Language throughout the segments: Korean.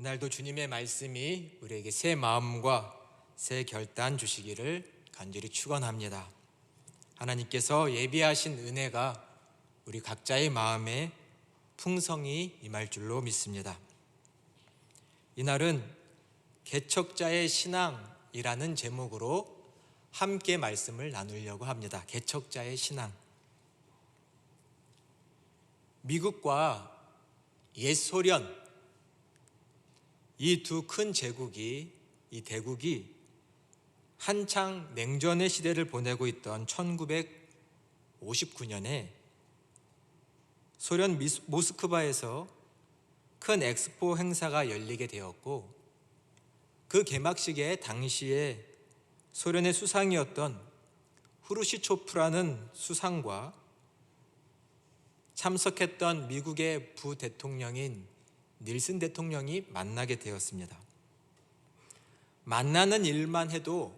이날도 주님의 말씀이 우리에게 새 마음과 새 결단 주시기를 간절히 축원합니다. 하나님께서 예비하신 은혜가 우리 각자의 마음에 풍성히 임할 줄로 믿습니다. 이날은 개척자의 신앙이라는 제목으로 함께 말씀을 나누려고 합니다. 개척자의 신앙. 미국과 옛소련, 이 두 큰 제국이, 이 대국이 한창 냉전의 시대를 보내고 있던 1959년에 소련 모스크바에서 큰 엑스포 행사가 열리게 되었고, 그 개막식에 당시에 소련의 수상이었던 후르시초프라는 수상과 참석했던 미국의 부대통령인 닐슨 대통령이 만나게 되었습니다. 만나는 일만 해도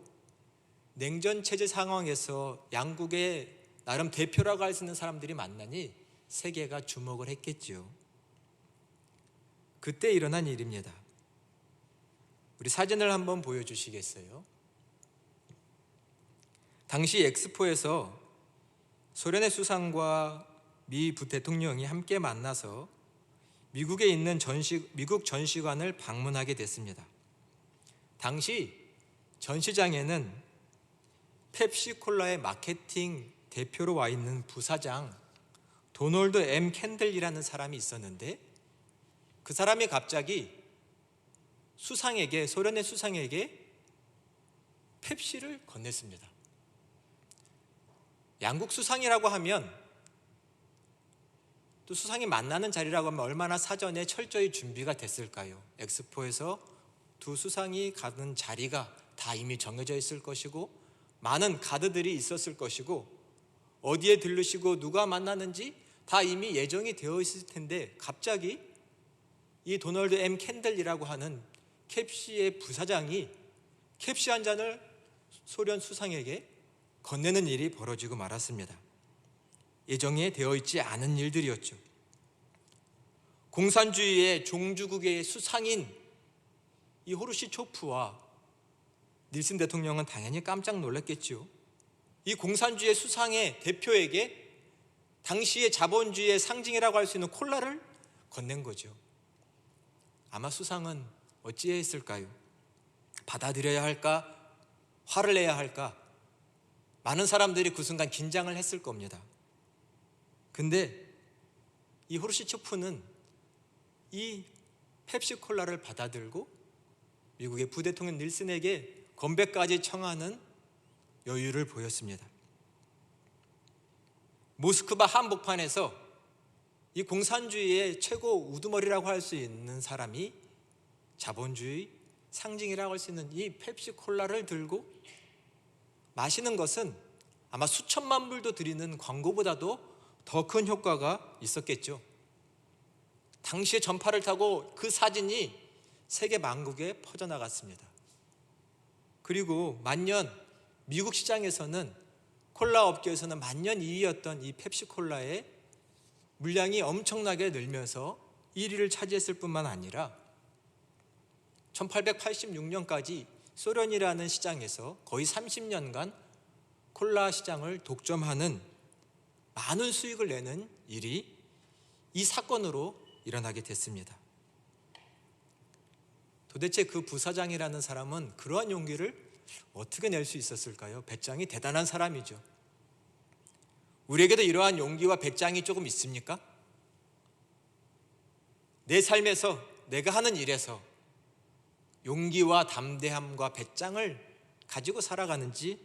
냉전체제 상황에서 양국의 나름 대표라고 할 수 있는 사람들이 만나니 세계가 주목을 했겠지요. 그때 일어난 일입니다. 우리 사진을 한번 보여주시겠어요? 당시 엑스포에서 소련의 수상과 미 부대통령이 함께 만나서 미국에 있는 미국 전시관을 방문하게 됐습니다. 당시 전시장에는 펩시콜라의 마케팅 대표로 와 있는 부사장 도널드 M. 캔들이라는 사람이 있었는데, 그 사람이 갑자기 소련의 수상에게 펩시를 건넸습니다. 양국 수상이라고 하면, 또 수상이 만나는 자리라고 하면 얼마나 사전에 철저히 준비가 됐을까요? 엑스포에서 두 수상이 가는 자리가 다 이미 정해져 있을 것이고, 많은 가드들이 있었을 것이고, 어디에 들르시고 누가 만나는지 다 이미 예정이 되어 있을 텐데, 갑자기 이 도널드 M. 캔들이라고 하는 캡시의 부사장이 캡시 한 잔을 소련 수상에게 건네는 일이 벌어지고 말았습니다. 예정에 되어 있지 않은 일들이었죠. 공산주의의 종주국의 수상인 이 호르시초프와 닐슨 대통령은 당연히 깜짝 놀랐겠죠. 이 공산주의 수상의 대표에게 당시의 자본주의의 상징이라고 할 수 있는 콜라를 건넨 거죠. 아마 수상은 어찌했을까요? 받아들여야 할까? 화를 내야 할까? 많은 사람들이 그 순간 긴장을 했을 겁니다. 근데 이 호르시초프는 이 펩시콜라를 받아들고 미국의 부대통령 닐슨에게 건배까지 청하는 여유를 보였습니다. 모스크바 한복판에서 이 공산주의의 최고 우두머리라고 할 수 있는 사람이 자본주의 상징이라고 할 수 있는 이 펩시콜라를 들고 마시는 것은 아마 수천만 불도 들이는 광고보다도 더 큰 효과가 있었겠죠. 당시에 전파를 타고 그 사진이 세계 만국에 퍼져나갔습니다. 그리고 만년 미국 시장에서는, 콜라 업계에서는 만년 2위였던 이 펩시콜라의 물량이 엄청나게 늘면서 1위를 차지했을 뿐만 아니라 1886년까지 소련이라는 시장에서 거의 30년간 콜라 시장을 독점하는 많은 수익을 내는 일이 이 사건으로 일어나게 됐습니다. 도대체 그 부사장이라는 사람은 그러한 용기를 어떻게 낼 수 있었을까요? 배짱이 대단한 사람이죠. 우리에게도 이러한 용기와 배짱이 조금 있습니까? 내 삶에서, 내가 하는 일에서 용기와 담대함과 배짱을 가지고 살아가는지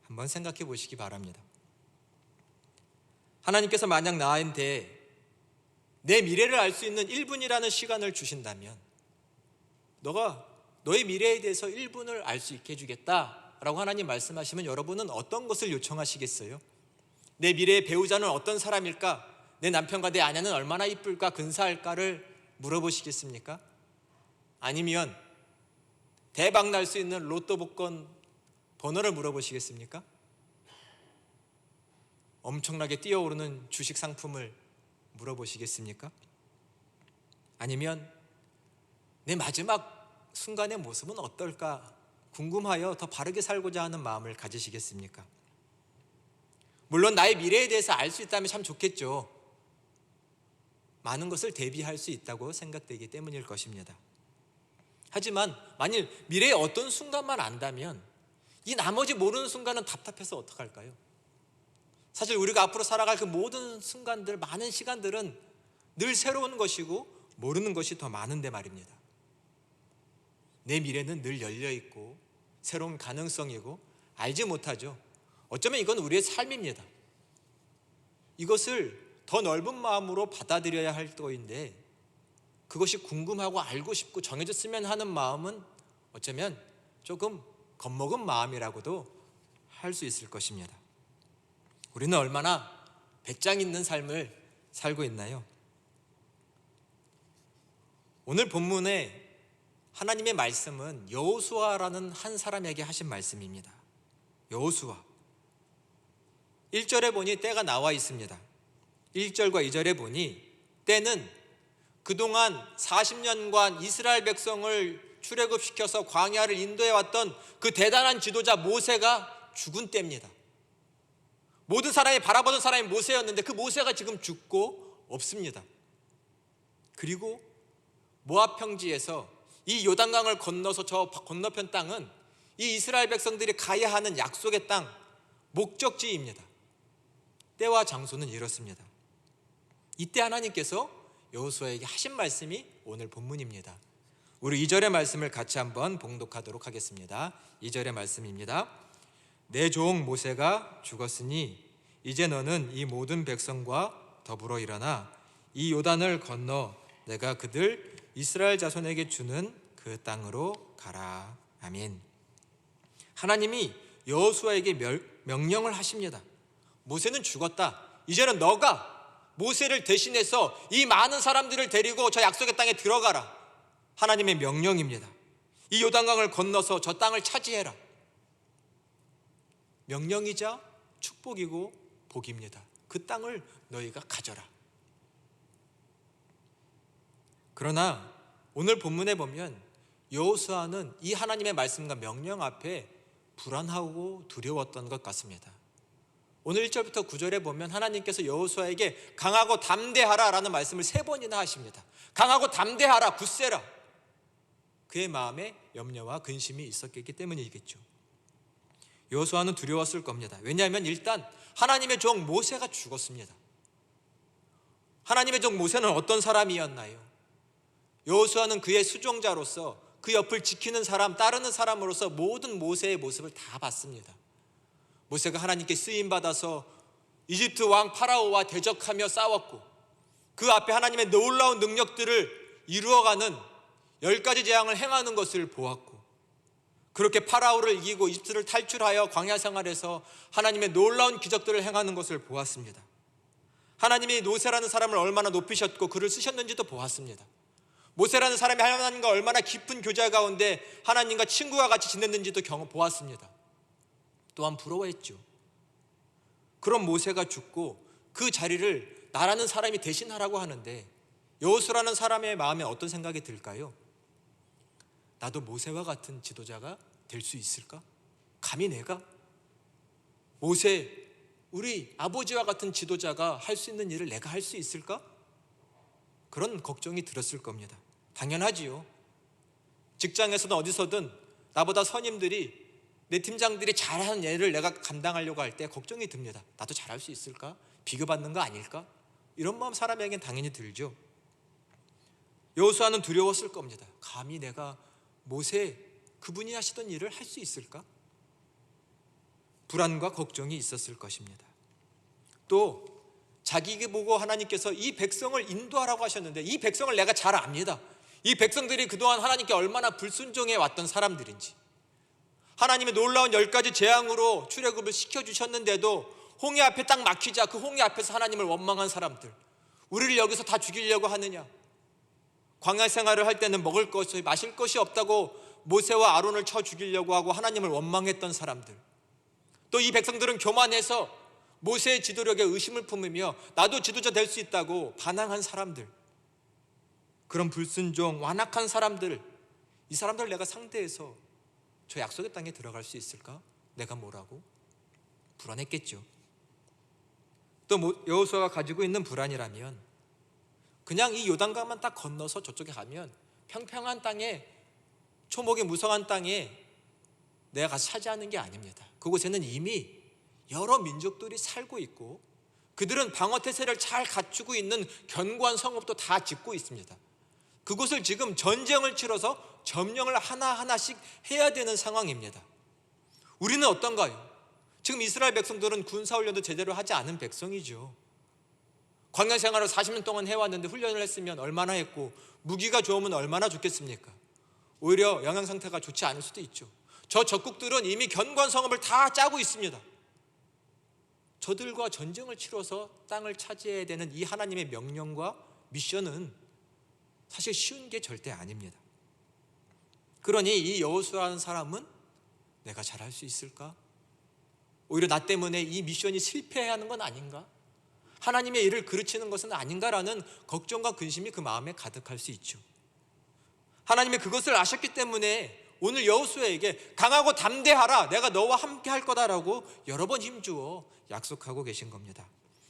한번 생각해 보시기 바랍니다. 하나님께서 만약 나한테 내 미래를 알 수 있는 1분이라는 시간을 주신다면, 너의 미래에 대해서 1분을 알 수 있게 해주겠다라고 하나님 말씀하시면 여러분은 어떤 것을 요청하시겠어요? 내 미래의 배우자는 어떤 사람일까? 내 남편과 내 아내는 얼마나 이쁠까, 근사할까를 물어보시겠습니까? 아니면 대박 날 수 있는 로또 복권 번호를 물어보시겠습니까? 엄청나게 뛰어오르는 주식 상품을 물어보시겠습니까? 아니면 내 마지막 순간의 모습은 어떨까 궁금하여 더 바르게 살고자 하는 마음을 가지시겠습니까? 물론 나의 미래에 대해서 알 수 있다면 참 좋겠죠. 많은 것을 대비할 수 있다고 생각되기 때문일 것입니다. 하지만 만일 미래의 어떤 순간만 안다면 이 나머지 모르는 순간은 답답해서 어떡할까요? 사실 우리가 앞으로 살아갈 그 모든 순간들, 많은 시간들은 늘 새로운 것이고 모르는 것이 더 많은데 말입니다. 내 미래는 늘 열려있고 새로운 가능성이고 알지 못하죠. 어쩌면 이건 우리의 삶입니다. 이것을 더 넓은 마음으로 받아들여야 할 터인데 그것이 궁금하고 알고 싶고 정해졌으면 하는 마음은 어쩌면 조금 겁먹은 마음이라고도 할 수 있을 것입니다. 우리는 얼마나 배짱 있는 삶을 살고 있나요? 오늘 본문에 하나님의 말씀은 여호수아라는 한 사람에게 하신 말씀입니다. 여호수아 1절에 보니 때가 나와 있습니다. 1절과 2절에 보니 때는 그동안 40년간 이스라엘 백성을 출애굽시켜서 광야를 인도해 왔던 그 대단한 지도자 모세가 죽은 때입니다. 모든 사람이 바라보던 사람이 모세였는데 그 모세가 지금 죽고 없습니다. 그리고 모압 평지에서 이 요단강을 건너서 저 건너편 땅은 이 이스라엘 백성들이 가야 하는 약속의 땅, 목적지입니다. 때와 장소는 이렇습니다. 이때 하나님께서 여호수아에게 하신 말씀이 오늘 본문입니다. 우리 2절의 말씀을 같이 한번 봉독하도록 하겠습니다. 2절의 말씀입니다. 내 종 모세가 죽었으니 이제 너는 이 모든 백성과 더불어 일어나 이 요단을 건너 내가 그들 이스라엘 자손에게 주는 그 땅으로 가라. 아멘. 하나님이 여호수아에게 명령을 하십니다. 모세는 죽었다. 이제는 너가 모세를 대신해서 이 많은 사람들을 데리고 저 약속의 땅에 들어가라. 하나님의 명령입니다. 이 요단강을 건너서 저 땅을 차지해라. 명령이자 축복이고 복입니다. 그 땅을 너희가 가져라. 그러나 오늘 본문에 보면 여호수아는 이 하나님의 말씀과 명령 앞에 불안하고 두려웠던 것 같습니다. 오늘 1절부터 9절에 보면 하나님께서 여호수아에게 강하고 담대하라 라는 말씀을 3번이나 하십니다. 강하고 담대하라, 굳세라. 그의 마음에 염려와 근심이 있었기 때문이겠죠. 여호수아는 두려웠을 겁니다. 왜냐하면 일단 하나님의 종 모세가 죽었습니다. 하나님의 종 모세는 어떤 사람이었나요? 여호수아는 그의 수종자로서 그 옆을 지키는 사람, 따르는 사람으로서 모든 모세의 모습을 다 봤습니다. 모세가 하나님께 쓰임받아서 이집트 왕 파라오와 대적하며 싸웠고 그 앞에 하나님의 놀라운 능력들을 이루어가는 10가지 재앙을 행하는 것을 보았고 그렇게 파라오를 이기고 이집트를 탈출하여 광야 생활에서 하나님의 놀라운 기적들을 행하는 것을 보았습니다. 하나님이 모세라는 사람을 얼마나 높이셨고 그를 쓰셨는지도 보았습니다. 모세라는 사람이 하나님과 얼마나 깊은 교제 가운데 하나님과 친구와 같이 지냈는지도 보았습니다. 또한 부러워했죠. 그런 모세가 죽고 그 자리를 나라는 사람이 대신하라고 하는데 여호수아라는 사람의 마음에 어떤 생각이 들까요? 나도 모세와 같은 지도자가 될 수 있을까? 감히 내가? 모세, 우리 아버지와 같은 지도자가 할 수 있는 일을 내가 할 수 있을까? 그런 걱정이 들었을 겁니다. 당연하지요. 직장에서든 어디서든 나보다 선임들이 내 팀장들이 잘하는 일을 내가 감당하려고 할 때 걱정이 듭니다. 나도 잘할 수 있을까? 비교받는 거 아닐까? 이런 마음 사람에겐 당연히 들죠. 여호수아는 두려웠을 겁니다. 감히 내가 모세 그분이 하시던 일을 할 수 있을까? 불안과 걱정이 있었을 것입니다. 또 자기에게 보고 하나님께서 이 백성을 인도하라고 하셨는데 이 백성을 내가 잘 압니다. 이 백성들이 그동안 하나님께 얼마나 불순종해 왔던 사람들인지 하나님의 놀라운 10가지 재앙으로 출애굽을 시켜주셨는데도 홍해 앞에 딱 막히자 그 홍해 앞에서 하나님을 원망한 사람들, 우리를 여기서 다 죽이려고 하느냐, 광야 생활을 할 때는 먹을 것이 마실 것이 없다고 모세와 아론을 쳐 죽이려고 하고 하나님을 원망했던 사람들, 또 이 백성들은 교만해서 모세의 지도력에 의심을 품으며 나도 지도자 될 수 있다고 반항한 사람들, 그런 불순종, 완악한 사람들, 이 사람들 내가 상대해서 저 약속의 땅에 들어갈 수 있을까? 내가 뭐라고? 불안했겠죠. 또 여호수아가 가지고 있는 불안이라면 그냥 이 요단강만 딱 건너서 저쪽에 가면 평평한 땅에, 초목이 무성한 땅에 내가 가서 차지하는 게 아닙니다. 그곳에는 이미 여러 민족들이 살고 있고 그들은 방어태세를 잘 갖추고 있는 견고한 성읍도 다 짓고 있습니다. 그곳을 지금 전쟁을 치러서 점령을 하나하나씩 해야 되는 상황입니다. 우리는 어떤가요? 지금 이스라엘 백성들은 군사훈련도 제대로 하지 않은 백성이죠. 광야 생활을 40년 동안 해왔는데 훈련을 했으면 얼마나 했고 무기가 좋으면 얼마나 좋겠습니까? 오히려 영양 상태가 좋지 않을 수도 있죠. 저 적국들은 이미 견고한 성읍을 다 짜고 있습니다. 저들과 전쟁을 치러서 땅을 차지해야 되는 이 하나님의 명령과 미션은 사실 쉬운 게 절대 아닙니다. 그러니 이 여호수아라는 사람은 내가 잘할 수 있을까? 오히려 나 때문에 이 미션이 실패하는 건 아닌가? 하나님의 일을 그르치는 것은 아닌가라는 걱정과 근심이 그 마음에 가득할 수 있죠. 하나님이 그것을 아셨기 때문에 오늘 여호수아에게 강하고 담대하라, 내가 너와 함께 할 거다라고 여러 번 힘주어 약속하고 계신 겁니다.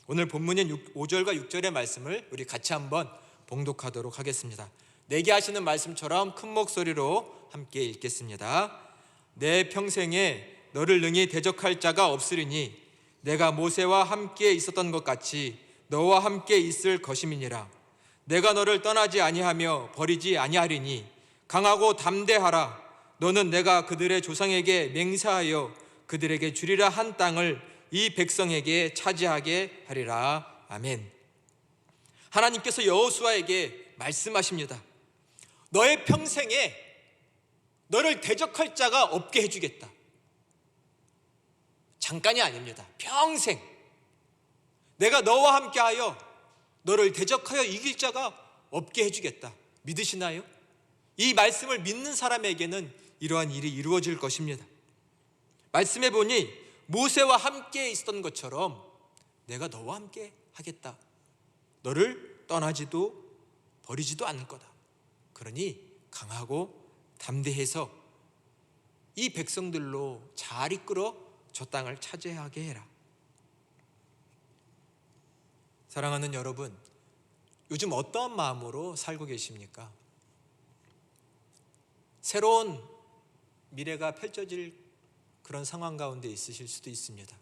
오늘 본문인 5절과 6절의 말씀을 우리 같이 한번 봉독하도록 하겠습니다. 내게 하시는 말씀처럼 큰 목소리로 함께 읽겠습니다. 내 평생에 너를 능히 대적할 자가 없으리니 내가 모세와 함께 있었던 것 같이 너와 함께 있을 것임이니라. 내가 너를 떠나지 아니하며 버리지 아니하리니 강하고 담대하라. 너는 내가 그들의 조상에게 맹세하여 그들에게 주리라 한 땅을 이 백성에게 차지하게 하리라. 아멘. 하나님께서 여호수아에게 말씀하십니다. 너의 평생에 너를 대적할 자가 없게 해주겠다. 잠깐이 아닙니다. 평생 내가 너와 함께하여 너를 대적하여 이길 자가 없게 해주겠다. 믿으시나요? 이 말씀을 믿는 사람에게는 이러한 일이 이루어질 것입니다. 말씀해 보니 모세와 함께 있었던 것처럼 내가 너와 함께 하겠다. 너를 떠나지도 버리지도 않을 거다. 그러니 강하고 담대해서 이 백성들로 잘 이끌어 저 땅을 차지하게 해라. 사랑하는 여러분, 요즘 어떠한 마음으로 살고 계십니까? 새로운 미래가 펼쳐질 그런 상황 가운데 있으실 수도 있습니다.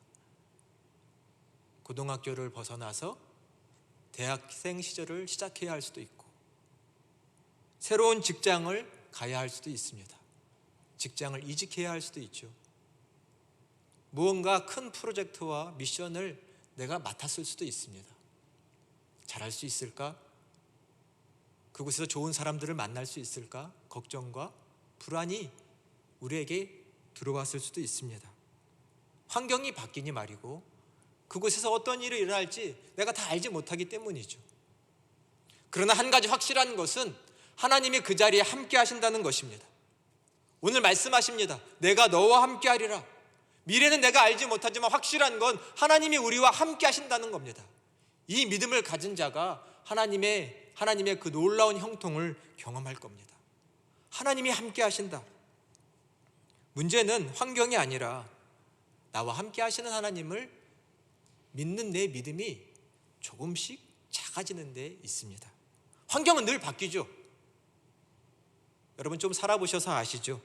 고등학교를 벗어나서 대학생 시절을 시작해야 할 수도 있고 새로운 직장을 가야 할 수도 있습니다. 직장을 이직해야 할 수도 있죠. 무언가 큰 프로젝트와 미션을 내가 맡았을 수도 있습니다. 잘할 수 있을까? 그곳에서 좋은 사람들을 만날 수 있을까? 걱정과 불안이 우리에게 들어왔을 수도 있습니다. 환경이 바뀌니 말이고 그곳에서 어떤 일이 일어날지 내가 다 알지 못하기 때문이죠. 그러나 한 가지 확실한 것은 하나님이 그 자리에 함께 하신다는 것입니다. 오늘 말씀하십니다. 내가 너와 함께 하리라. 미래는 내가 알지 못하지만 확실한 건 하나님이 우리와 함께 하신다는 겁니다. 이 믿음을 가진 자가 하나님의 그 놀라운 형통을 경험할 겁니다. 하나님이 함께 하신다. 문제는 환경이 아니라 나와 함께 하시는 하나님을 믿는 내 믿음이 조금씩 작아지는 데 있습니다. 환경은 늘 바뀌죠. 여러분 좀 살아보셔서 아시죠?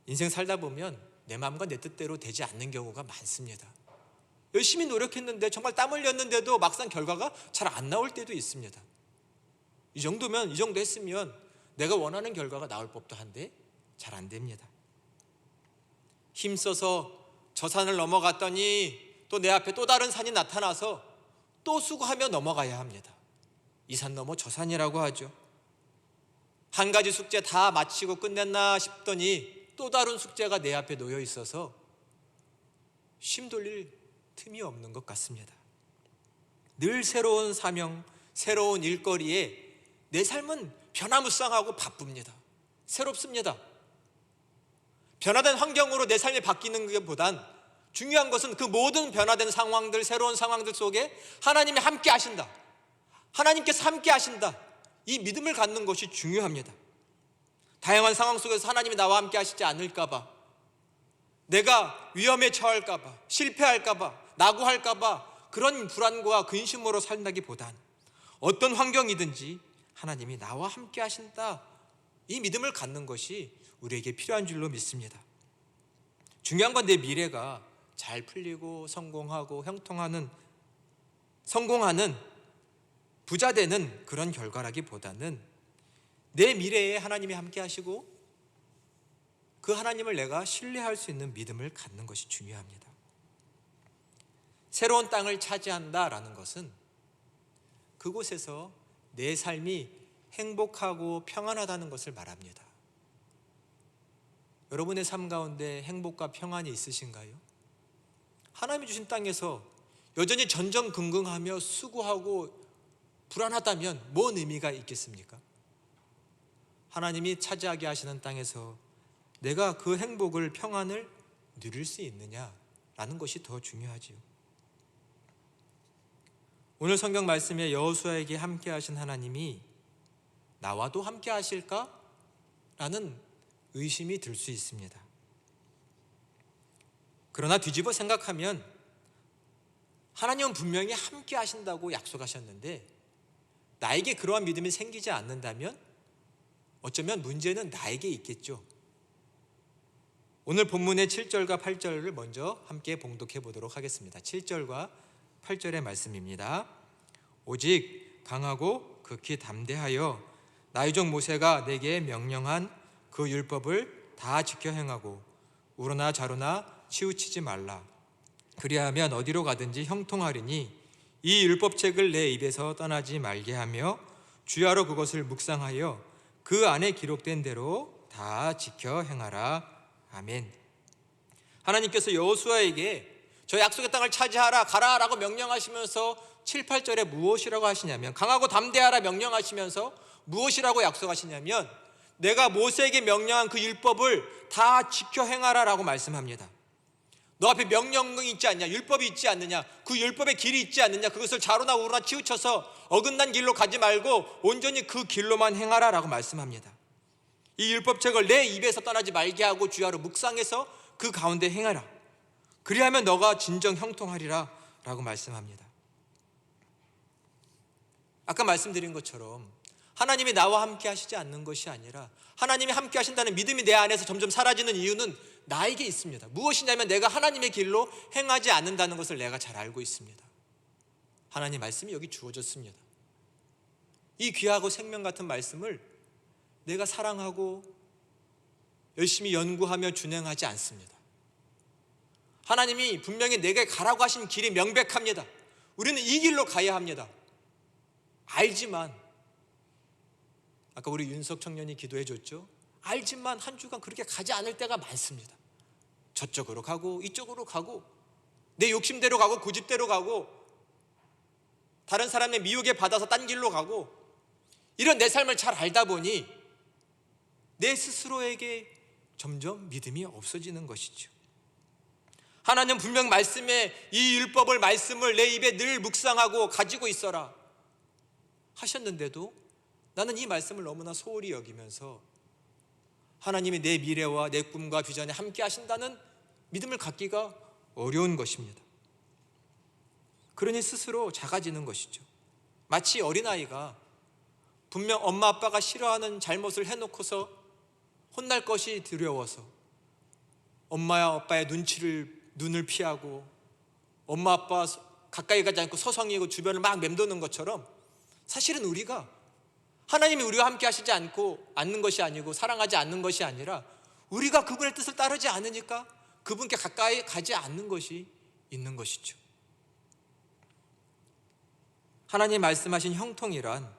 인생 살다 보면 내 마음과 내 뜻대로 되지 않는 경우가 많습니다. 열심히 노력했는데 정말 땀 흘렸는데도 막상 결과가 잘 안 나올 때도 있습니다. 이 정도 했으면 내가 원하는 결과가 나올 법도 한데 잘 안 됩니다. 힘써서 저 산을 넘어갔더니 또 내 앞에 또 다른 산이 나타나서 또 수고하며 넘어가야 합니다. 이 산 넘어 저 산이라고 하죠. 한 가지 숙제 다 마치고 끝냈나 싶더니 또 다른 숙제가 내 앞에 놓여 있어서 쉼 돌릴 틈이 없는 것 같습니다. 늘 새로운 사명, 새로운 일거리에 내 삶은 변화무쌍하고 바쁩니다. 새롭습니다. 변화된 환경으로 내 삶이 바뀌는 것보단 중요한 것은 그 모든 변화된 상황들, 새로운 상황들 속에 하나님이 함께 하신다. 하나님께서 함께 하신다, 이 믿음을 갖는 것이 중요합니다. 다양한 상황 속에서 하나님이 나와 함께 하시지 않을까 봐, 내가 위험에 처할까 봐, 실패할까 봐, 낙오할까 봐 그런 불안과 근심으로 산다기보단 어떤 환경이든지 하나님이 나와 함께 하신다, 이 믿음을 갖는 것이 우리에게 필요한 줄로 믿습니다. 중요한 건 내 미래가 잘 풀리고 성공하고 형통하는, 성공하는, 부자 되는 그런 결과라기보다는 내 미래에 하나님이 함께 하시고 그 하나님을 내가 신뢰할 수 있는 믿음을 갖는 것이 중요합니다. 새로운 땅을 차지한다라는 것은 그곳에서 내 삶이 행복하고 평안하다는 것을 말합니다. 여러분의 삶 가운데 행복과 평안이 있으신가요? 하나님이 주신 땅에서 여전히 전전긍긍하며 수고하고 불안하다면 뭔 의미가 있겠습니까? 하나님이 차지하게 하시는 땅에서 내가 그 행복을, 평안을 누릴 수 있느냐라는 것이 더 중요하지요. 오늘 성경 말씀에 여호수아에게 함께 하신 하나님이 나와도 함께 하실까? 라는 의심이 들 수 있습니다. 그러나 뒤집어 생각하면 하나님은 분명히 함께 하신다고 약속하셨는데 나에게 그러한 믿음이 생기지 않는다면 어쩌면 문제는 나에게 있겠죠. 오늘 본문의 7절과 8절을 먼저 함께 봉독해 보도록 하겠습니다. 7절과 8절의 말씀입니다. 오직 강하고 극히 담대하여 나의 종 모세가 내게 명령한 그 율법을 다 지켜 행하고 우로나 좌로나 치우치지 말라. 그리하면 어디로 가든지 형통하리니 이 율법책을 내 입에서 떠나지 말게 하며 주야로 그것을 묵상하여 그 안에 기록된 대로 다 지켜 행하라. 아멘. 하나님께서 여호수아에게 저 약속의 땅을 차지하라, 가라라고 명령하시면서 7, 8절에 무엇이라고 하시냐면, 강하고 담대하라 명령하시면서 무엇이라고 약속하시냐면 내가 모세에게 명령한 그 율법을 다 지켜 행하라라고 말씀합니다. 너 앞에 명령이 있지 않냐, 율법이 있지 않느냐, 그 율법의 길이 있지 않느냐, 그것을 좌로나 우로나 치우쳐서 어긋난 길로 가지 말고 온전히 그 길로만 행하라라고 말씀합니다. 이 율법책을 내 입에서 떠나지 말게 하고 주야로 묵상해서 그 가운데 행하라. 그리하면 너가 진정 형통하리라 라고 말씀합니다. 아까 말씀드린 것처럼 하나님이 나와 함께 하시지 않는 것이 아니라 하나님이 함께 하신다는 믿음이 내 안에서 점점 사라지는 이유는 나에게 있습니다. 무엇이냐면 내가 하나님의 길로 행하지 않는다는 것을 내가 잘 알고 있습니다. 하나님 말씀이 여기 주어졌습니다. 이 귀하고 생명 같은 말씀을 내가 사랑하고 열심히 연구하며 준행하지 않습니다. 하나님이 분명히 내게 가라고 하신 길이 명백합니다. 우리는 이 길로 가야 합니다. 알지만, 아까 우리 윤석 청년이 기도해 줬죠. 알지만 한 주간 그렇게 가지 않을 때가 많습니다. 저쪽으로 가고 이쪽으로 가고 내 욕심대로 가고 고집대로 가고 다른 사람의 미혹에 받아서 딴 길로 가고, 이런 내 삶을 잘 알다 보니 내 스스로에게 점점 믿음이 없어지는 것이죠. 하나님 분명 말씀에 이 율법을, 말씀을 내 입에 늘 묵상하고 가지고 있어라 하셨는데도 나는 이 말씀을 너무나 소홀히 여기면서 하나님이 내 미래와 내 꿈과 비전에 함께 하신다는 믿음을 갖기가 어려운 것입니다. 그러니 스스로 작아지는 것이죠. 마치 어린아이가 분명 엄마 아빠가 싫어하는 잘못을 해놓고서 혼날 것이 두려워서 엄마야 아빠의 눈을 피하고 엄마 아빠 가까이 가지 않고 서성이고 주변을 막 맴도는 것처럼, 사실은 우리가 하나님이 우리와 함께 하시지 않는 것이 아니고 사랑하지 않는 것이 아니라 우리가 그분의 뜻을 따르지 않으니까 그분께 가까이 가지 않는 것이 있는 것이죠. 하나님 말씀하신 형통이란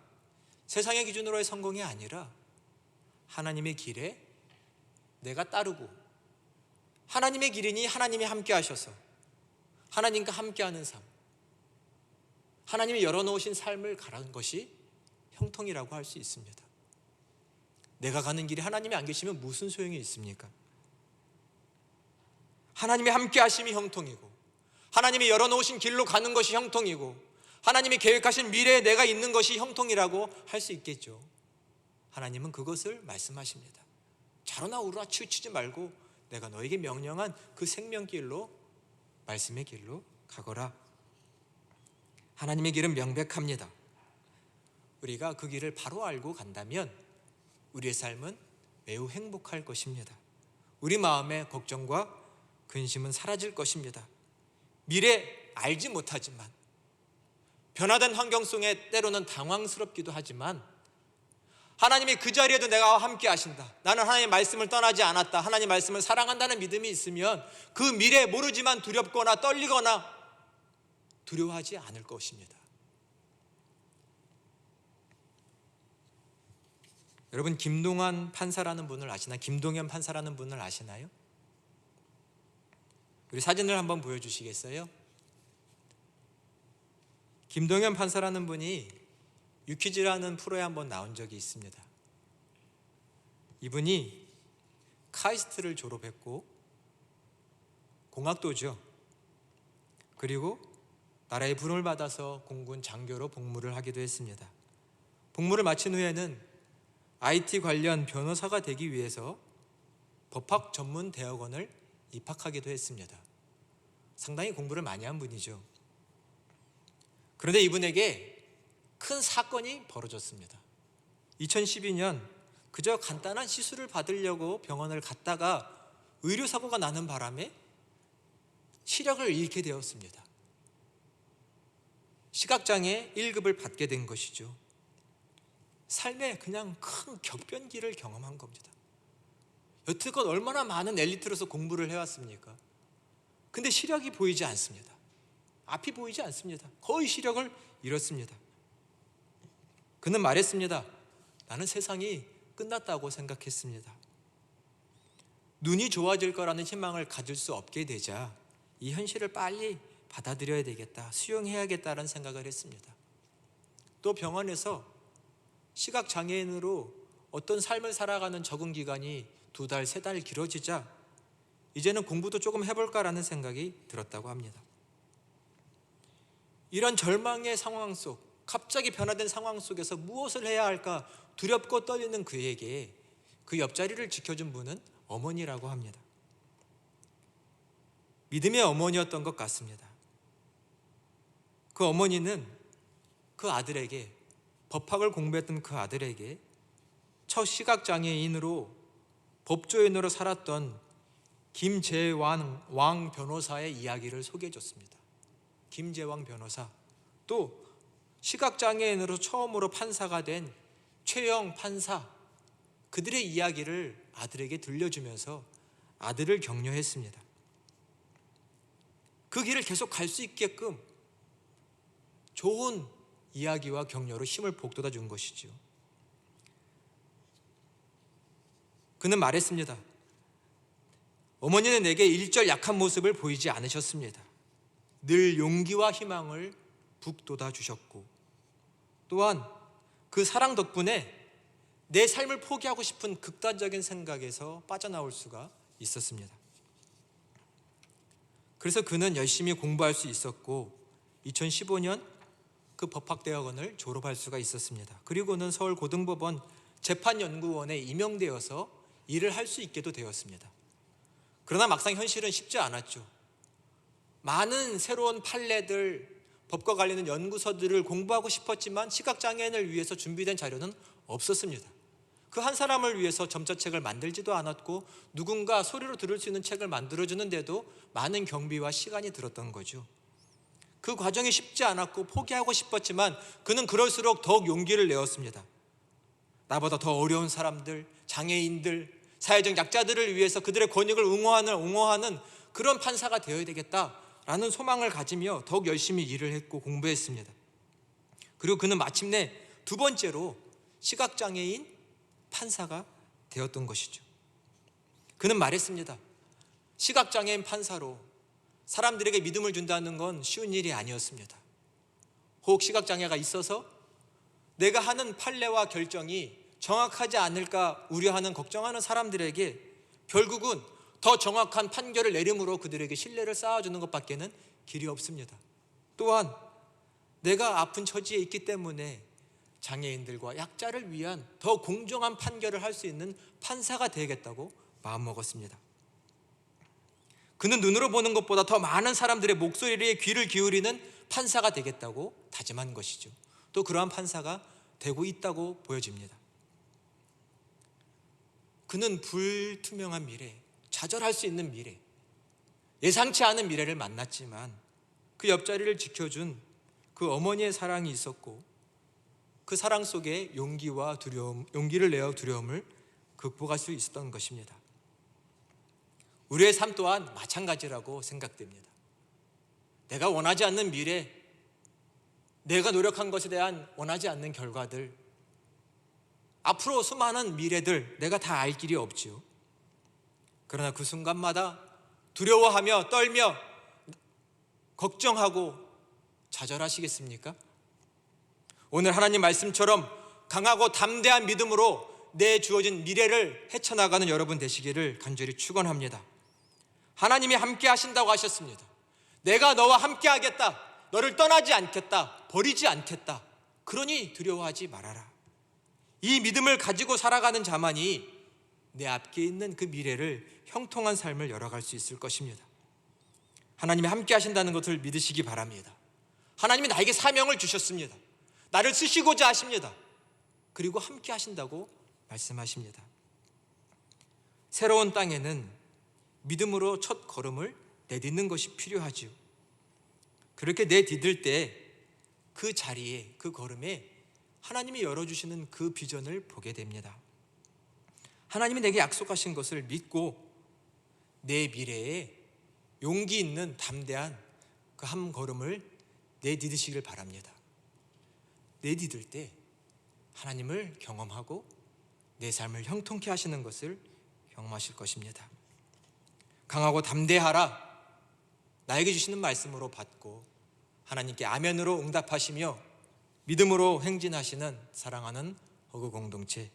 세상의 기준으로의 성공이 아니라 하나님의 길에 내가 따르고, 하나님의 길이니 하나님이 함께 하셔서 하나님과 함께하는 삶, 하나님이 열어놓으신 삶을 가라는 것이 형통이라고 할 수 있습니다. 내가 가는 길에 하나님이 안 계시면 무슨 소용이 있습니까? 하나님이 함께 하심이 형통이고 하나님이 열어놓으신 길로 가는 것이 형통이고 하나님이 계획하신 미래에 내가 있는 것이 형통이라고 할 수 있겠죠. 하나님은 그것을 말씀하십니다. 좌로나 우로나 치우치지 말고 내가 너에게 명령한 그 생명길로, 말씀의 길로 가거라. 하나님의 길은 명백합니다. 우리가 그 길을 바로 알고 간다면 우리의 삶은 매우 행복할 것입니다. 우리 마음의 걱정과 근심은 사라질 것입니다. 미래 알지 못하지만, 변화된 환경 속에 때로는 당황스럽기도 하지만, 하나님이 그 자리에도 내가 함께 하신다, 나는 하나님의 말씀을 떠나지 않았다, 하나님의 말씀을 사랑한다는 믿음이 있으면 그 미래 모르지만 두렵거나 떨리거나 두려워하지 않을 것입니다. 여러분, 김동완 판사라는 분을 아시나요? 김동현 판사라는 분을 아시나요? 우리 사진을 한번 보여주시겠어요? 김동현 판사라는 분이 유퀴즈라는 프로에 한번 나온 적이 있습니다. 이분이 카이스트를 졸업했고, 공학도죠. 그리고 나라의 부름을 받아서 공군 장교로 복무를 하기도 했습니다. 복무를 마친 후에는 IT 관련 변호사가 되기 위해서 법학 전문 대학원을 입학하기도 했습니다. 상당히 공부를 많이 한 분이죠. 그런데 이분에게 큰 사건이 벌어졌습니다. 2012년 그저 간단한 시술을 받으려고 병원을 갔다가 의료사고가 나는 바람에 시력을 잃게 되었습니다. 시각장애 1급을 받게 된 것이죠. 삶에 그냥 큰 격변기를 경험한 겁니다. 여태껏 얼마나 많은 엘리트로서 공부를 해왔습니까? 근데 시력이 보이지 않습니다. 앞이 보이지 않습니다. 거의 시력을 잃었습니다. 그는 말했습니다. 나는 세상이 끝났다고 생각했습니다. 눈이 좋아질 거라는 희망을 가질 수 없게 되자 이 현실을 빨리 받아들여야 되겠다, 수용해야겠다는 생각을 했습니다. 또 병원에서 시각장애인으로 어떤 삶을 살아가는 적응 기간이 2달, 3달 길어지자 이제는 공부도 조금 해볼까라는 생각이 들었다고 합니다. 이런 절망의 상황 속, 갑자기 변화된 상황 속에서 무엇을 해야 할까 두렵고 떨리는 그에게 그 옆자리를 지켜준 분은 어머니라고 합니다. 믿음의 어머니였던 것 같습니다. 그 어머니는 그 아들에게, 법학을 공부했던 그 아들에게 첫 시각장애인으로 법조인으로 살았던 김재왕 변호사의 이야기를 소개해 줬습니다. 김재왕 변호사, 또 시각장애인으로 처음으로 판사가 된 최영 판사, 그들의 이야기를 아들에게 들려주면서 아들을 격려했습니다. 그 길을 계속 갈 수 있게끔 좋은 이야기와 격려로 힘을 북돋아 준 것이죠. 그는 말했습니다. 어머니는 내게 일절 약한 모습을 보이지 않으셨습니다. 늘 용기와 희망을 북돋아 주셨고, 또한 그 사랑 덕분에 내 삶을 포기하고 싶은 극단적인 생각에서 빠져나올 수가 있었습니다. 그래서 그는 열심히 공부할 수 있었고 2015년 그 법학대학원을 졸업할 수가 있었습니다. 그리고는 서울고등법원 재판연구원에 임용되어서 일을 할 수 있게도 되었습니다. 그러나 막상 현실은 쉽지 않았죠. 많은 새로운 판례들, 법과 관련된 연구서들을 공부하고 싶었지만 시각장애인을 위해서 준비된 자료는 없었습니다. 그 한 사람을 위해서 점자책을 만들지도 않았고 누군가 소리로 들을 수 있는 책을 만들어주는데도 많은 경비와 시간이 들었던 거죠. 그 과정이 쉽지 않았고 포기하고 싶었지만 그는 그럴수록 더욱 용기를 내었습니다. 나보다 더 어려운 사람들, 장애인들, 사회적 약자들을 위해서 그들의 권익을 옹호하는 그런 판사가 되어야 되겠다라는 소망을 가지며 더욱 열심히 일을 했고 공부했습니다. 그리고 그는 마침내 2번째로 시각장애인 판사가 되었던 것이죠. 그는 말했습니다. 시각장애인 판사로 사람들에게 믿음을 준다는 건 쉬운 일이 아니었습니다. 혹 시각장애가 있어서 내가 하는 판례와 결정이 정확하지 않을까 우려하는, 걱정하는 사람들에게 결국은 더 정확한 판결을 내림으로 그들에게 신뢰를 쌓아주는 것밖에는 길이 없습니다. 또한 내가 아픈 처지에 있기 때문에 장애인들과 약자를 위한 더 공정한 판결을 할 수 있는 판사가 되겠다고 마음먹었습니다. 그는 눈으로 보는 것보다 더 많은 사람들의 목소리에 귀를 기울이는 판사가 되겠다고 다짐한 것이죠. 또 그러한 판사가 되고 있다고 보여집니다. 그는 불투명한 미래, 좌절할 수 있는 미래, 예상치 않은 미래를 만났지만 그 옆자리를 지켜준 그 어머니의 사랑이 있었고, 그 사랑 속에 용기를 내어 두려움을 극복할 수 있었던 것입니다. 우리의 삶 또한 마찬가지라고 생각됩니다. 내가 원하지 않는 미래, 내가 노력한 것에 대한 원하지 않는 결과들, 앞으로 수많은 미래들 내가 다 알 길이 없지요. 그러나 그 순간마다 두려워하며 떨며 걱정하고 좌절하시겠습니까? 오늘 하나님 말씀처럼 강하고 담대한 믿음으로 내 주어진 미래를 헤쳐나가는 여러분 되시기를 간절히 축원합니다. 하나님이 함께 하신다고 하셨습니다. 내가 너와 함께 하겠다. 너를 떠나지 않겠다. 버리지 않겠다. 그러니 두려워하지 말아라. 이 믿음을 가지고 살아가는 자만이 내 앞에 있는 그 미래를 형통한 삶을 열어갈 수 있을 것입니다. 하나님이 함께 하신다는 것을 믿으시기 바랍니다. 하나님이 나에게 사명을 주셨습니다. 나를 쓰시고자 하십니다. 그리고 함께 하신다고 말씀하십니다. 새로운 땅에는 믿음으로 첫 걸음을 내딛는 것이 필요하지요. 그렇게 내디딜 때 그 자리에, 그 걸음에 하나님이 열어주시는 그 비전을 보게 됩니다. 하나님이 내게 약속하신 것을 믿고 내 미래에 용기 있는 담대한 그 한 걸음을 내디디시길 바랍니다. 내디딜 때 하나님을 경험하고 내 삶을 형통케 하시는 것을 경험하실 것입니다. 강하고 담대하라, 나에게 주시는 말씀으로 받고 하나님께 아멘으로 응답하시며 믿음으로 행진하시는 사랑하는 허그 공동체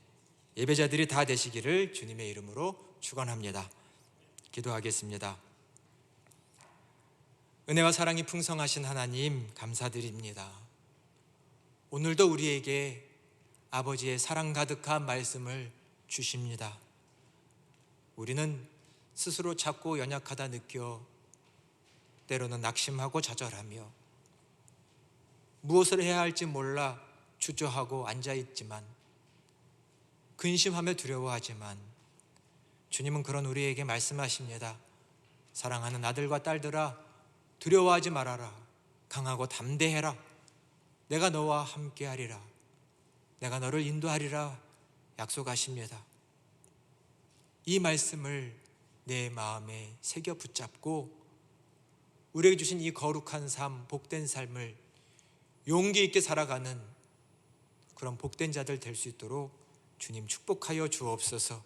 예배자들이 다 되시기를 주님의 이름으로 축원합니다. 기도하겠습니다. 은혜와 사랑이 풍성하신 하나님 감사드립니다. 오늘도 우리에게 아버지의 사랑 가득한 말씀을 주십니다. 우리는 스스로 작고 연약하다 느껴 때로는 낙심하고 좌절하며 무엇을 해야 할지 몰라 주저하고 앉아있지만, 근심하며 두려워하지만 주님은 그런 우리에게 말씀하십니다. 사랑하는 아들과 딸들아, 두려워하지 말아라. 강하고 담대해라. 내가 너와 함께하리라. 내가 너를 인도하리라 약속하십니다. 이 말씀을 내 마음에 새겨 붙잡고 우리에게 주신 이 거룩한 삶, 복된 삶을 용기 있게 살아가는 그런 복된 자들 될 수 있도록 주님 축복하여 주옵소서.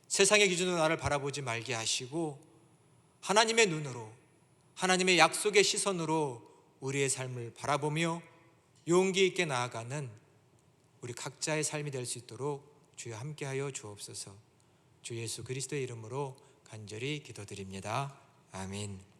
세상의 기준으로 나를 바라보지 말게 하시고 하나님의 눈으로, 하나님의 약속의 시선으로 우리의 삶을 바라보며 용기 있게 나아가는 우리 각자의 삶이 될 수 있도록 주여 함께하여 주옵소서. 주 예수 그리스도의 이름으로 간절히 기도드립니다. 아멘.